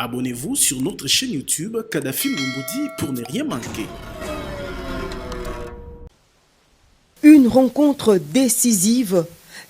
Abonnez-vous sur notre chaîne YouTube Kadhafi Moumoudi pour ne rien manquer. Une rencontre décisive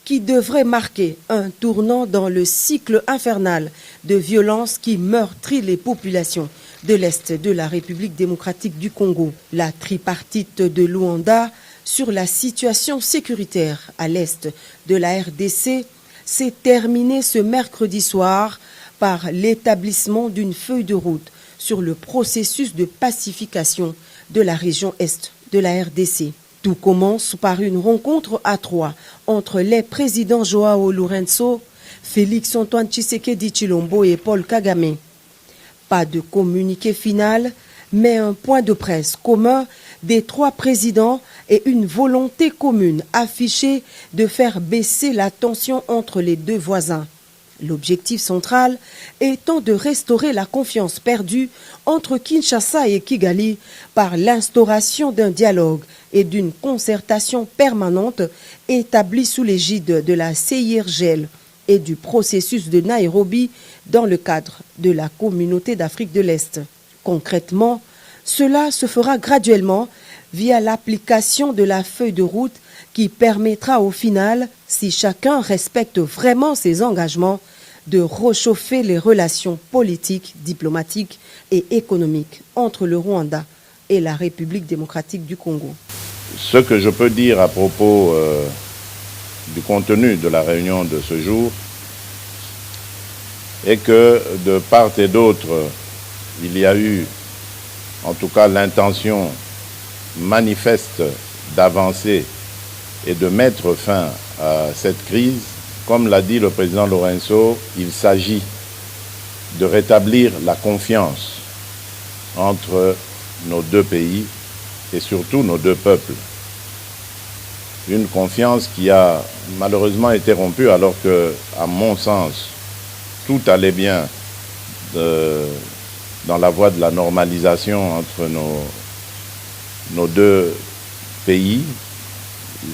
qui devrait marquer un tournant dans le cycle infernal de violence qui meurtrit les populations de l'Est de la République démocratique du Congo. La tripartite de Luanda sur la situation sécuritaire à l'Est de la RDC s'est terminée ce mercredi soir par l'établissement d'une feuille de route sur le processus de pacification de la région Est de la RDC. Tout commence par une rencontre à trois entre les présidents Joao Lourenço, Félix Antoine Tshisekedi Tshilombo et Paul Kagame. Pas de communiqué final, mais un point de presse commun des trois présidents et une volonté commune affichée de faire baisser la tension entre les deux voisins. L'objectif central étant de restaurer la confiance perdue entre Kinshasa et Kigali par l'instauration d'un dialogue et d'une concertation permanente établie sous l'égide de la CIRGL et du processus de Nairobi dans le cadre de la Communauté d'Afrique de l'Est. Concrètement, cela se fera graduellement via l'application de la feuille de route qui permettra au final, si chacun respecte vraiment ses engagements, de réchauffer les relations politiques, diplomatiques et économiques entre le Rwanda et la République démocratique du Congo. Ce que je peux dire à propos du contenu de la réunion de ce jour est que de part et d'autre, il y a eu en tout cas l'intention manifeste d'avancer et de mettre fin à cette crise. Comme l'a dit le président Lourenço, il s'agit de rétablir la confiance entre nos deux pays et surtout nos deux peuples. Une confiance qui a malheureusement été rompue alors que, à mon sens, tout allait bien dans la voie de la normalisation entre nos deux pays.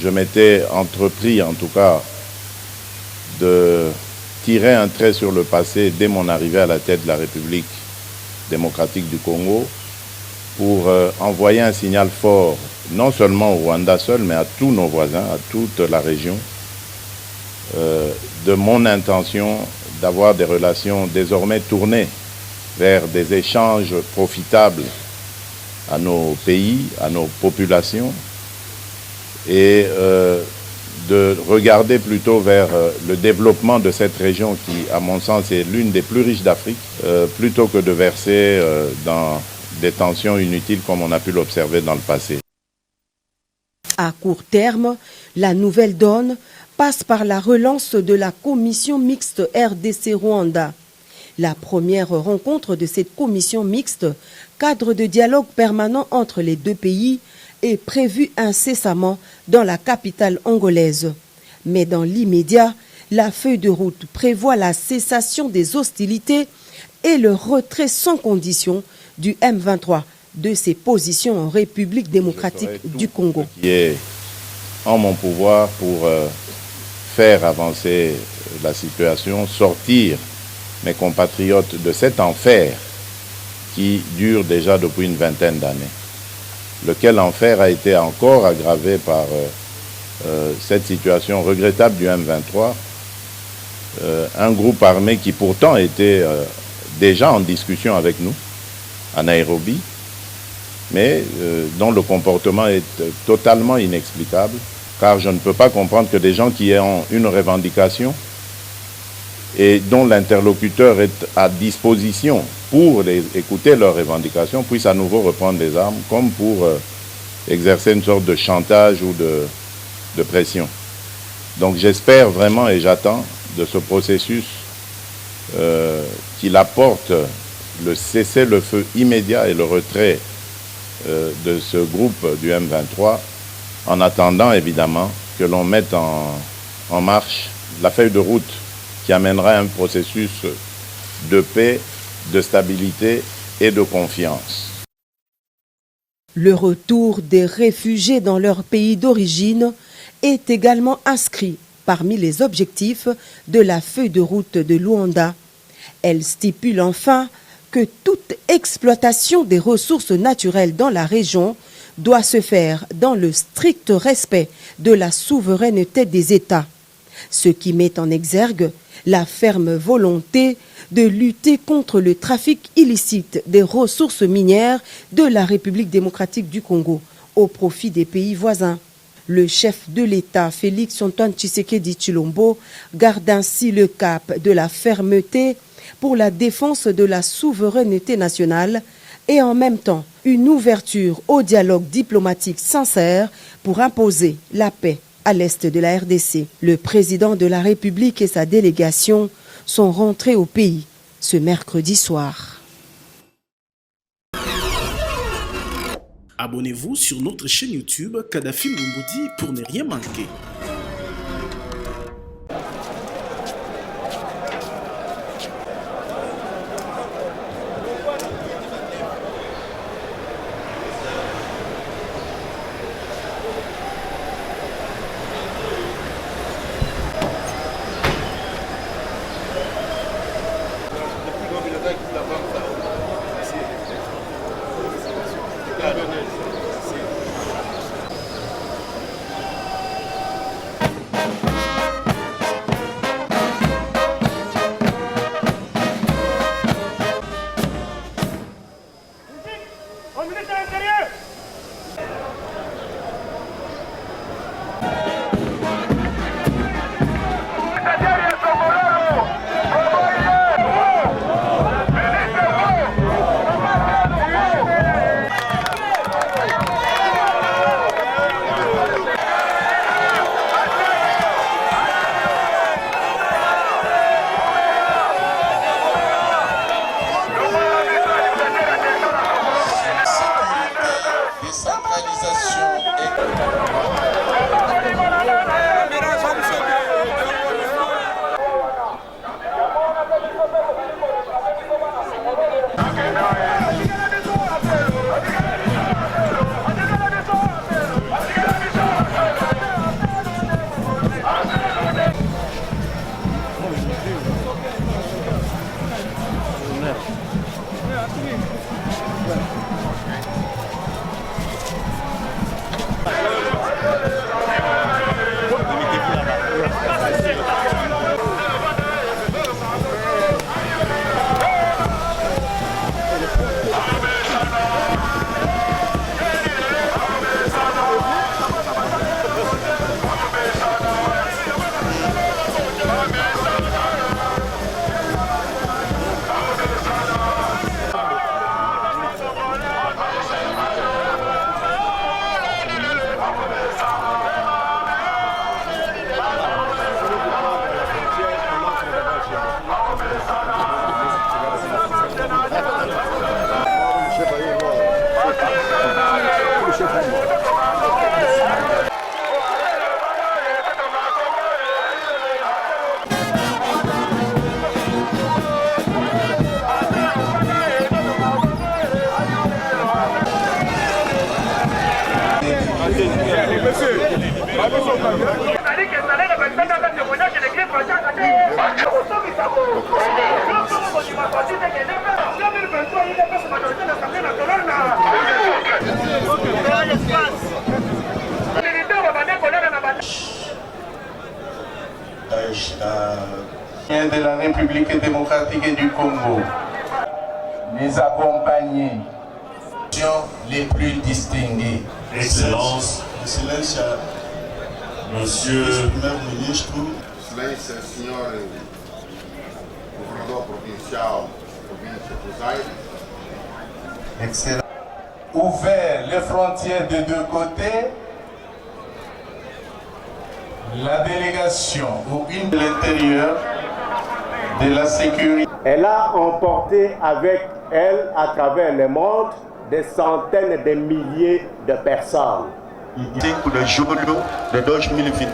Je m'étais entrepris en tout cas de tirer un trait sur le passé dès mon arrivée à la tête de la République démocratique du Congo pour envoyer un signal fort, non seulement au Rwanda seul, mais à tous nos voisins, à toute la région, de mon intention d'avoir des relations désormais tournées vers des échanges profitables à nos pays, à nos populations, et de regarder plutôt vers le développement de cette région qui, à mon sens, est l'une des plus riches d'Afrique, plutôt que de verser dans des tensions inutiles comme on a pu l'observer dans le passé. À court terme, la nouvelle donne passe par la relance de la commission mixte RDC-Rwanda. La première rencontre de cette commission mixte, cadre de dialogue permanent entre les deux pays, est prévue incessamment dans la capitale angolaise. Mais dans l'immédiat, la feuille de route prévoit la cessation des hostilités et le retrait sans condition du M23 de ses positions en République démocratique du Congo. Qui est en mon pouvoir pour faire avancer la situation, sortir mes compatriotes de cet enfer qui dure déjà depuis une vingtaine d'années. Lequel enfer a été encore aggravé par cette situation regrettable du M23, un groupe armé qui pourtant était déjà en discussion avec nous à Nairobi, mais dont le comportement est totalement inexplicable, car je ne peux pas comprendre que des gens qui ont une revendication et dont l'interlocuteur est à disposition pour écouter leurs revendications puissent à nouveau reprendre des armes, comme pour exercer une sorte de chantage ou de pression. Donc j'espère vraiment et j'attends de ce processus qu'il apporte le cessez-le-feu immédiat et le retrait de ce groupe du M23, en attendant évidemment que l'on mette en marche la feuille de route qui amènera un processus de paix, de stabilité et de confiance. Le retour des réfugiés dans leur pays d'origine est également inscrit parmi les objectifs de la feuille de route de Luanda. Elle stipule enfin que toute exploitation des ressources naturelles dans la région doit se faire dans le strict respect de la souveraineté des États, ce qui met en exergue la ferme volonté de lutter contre le trafic illicite des ressources minières de la République démocratique du Congo au profit des pays voisins. Le chef de l'État, Félix Antoine Tshisekedi Tshilombo, garde ainsi le cap de la fermeté pour la défense de la souveraineté nationale et en même temps une ouverture au dialogue diplomatique sincère pour imposer la paix à l'est de la RDC. Le président de la République et sa délégation sont rentrés au pays ce mercredi soir. Abonnez-vous sur notre chaîne YouTube Kadhafi Mboumoudi pour ne rien manquer. De la République démocratique du Congo, les accompagnés, les plus distingués. Excellence, Monsieur le Premier ministre, Excelência, Senhor Governador Provincial, Província do Zaire. Excellent. Ouvert les frontières des deux côtés, la délégation ou une de l'intérieur de la sécurité. Elle a emporté avec elle à travers le monde des centaines de milliers de personnes. 5 de julho de 2022,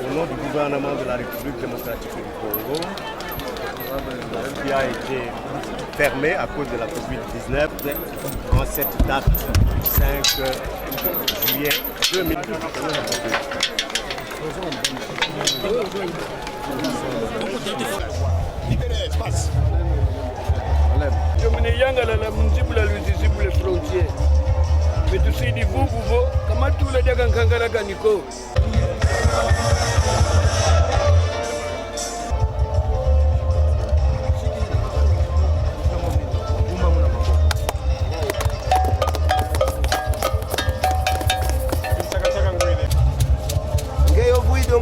Au nom du gouvernement de la République démocratique du Congo, qui a été fermé à cause de la Covid-19 en cette date du 5 juillet 2022.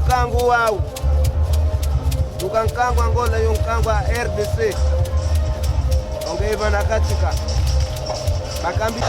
Nkangu wao tukankangu Angola yonkangwa RDC ongeiva na katika bakambi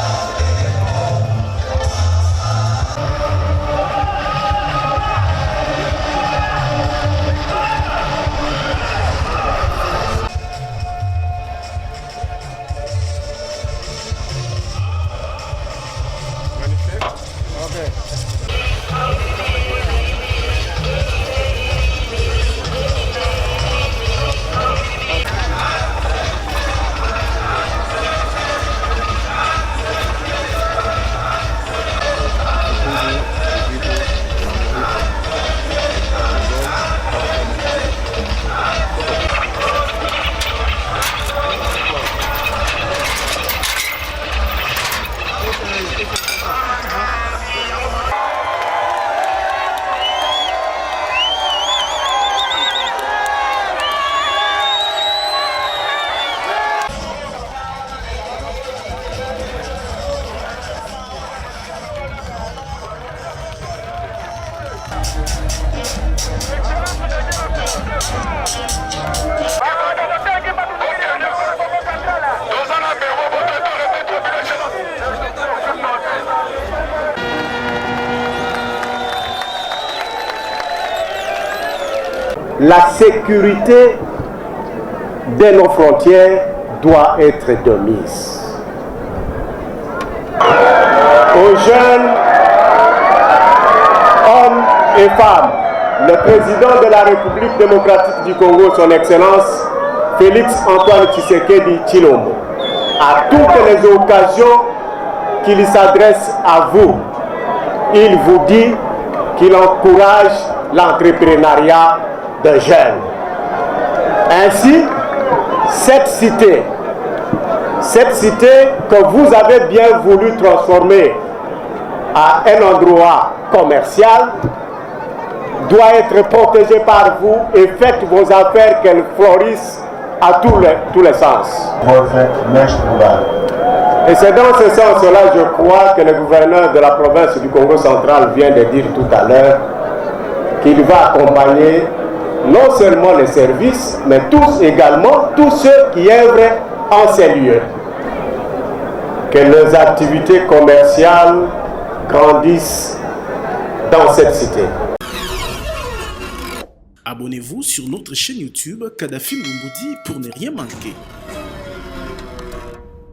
La sécurité de nos frontières doit être de mise. Aux jeunes hommes et femmes, le président de la République démocratique du Congo, son Excellence Félix Antoine Tshisekedi Tshilombo, à toutes les occasions qu'il s'adresse à vous, il vous dit qu'il encourage l'entrepreneuriat de jeunes. Ainsi, cette cité que vous avez bien voulu transformer à un endroit commercial doit être protégée par vous et faites vos affaires qu'elles fleurissent à tous les sens. Et c'est dans ce sens-là, je crois, que le gouverneur de la province du Congo central vient de dire tout à l'heure qu'il va accompagner non seulement les services, mais tous ceux qui œuvrent en ces lieux. Que les activités commerciales grandissent dans cette cité. Abonnez-vous sur notre chaîne YouTube Kadhafi Moumoudi pour ne rien manquer.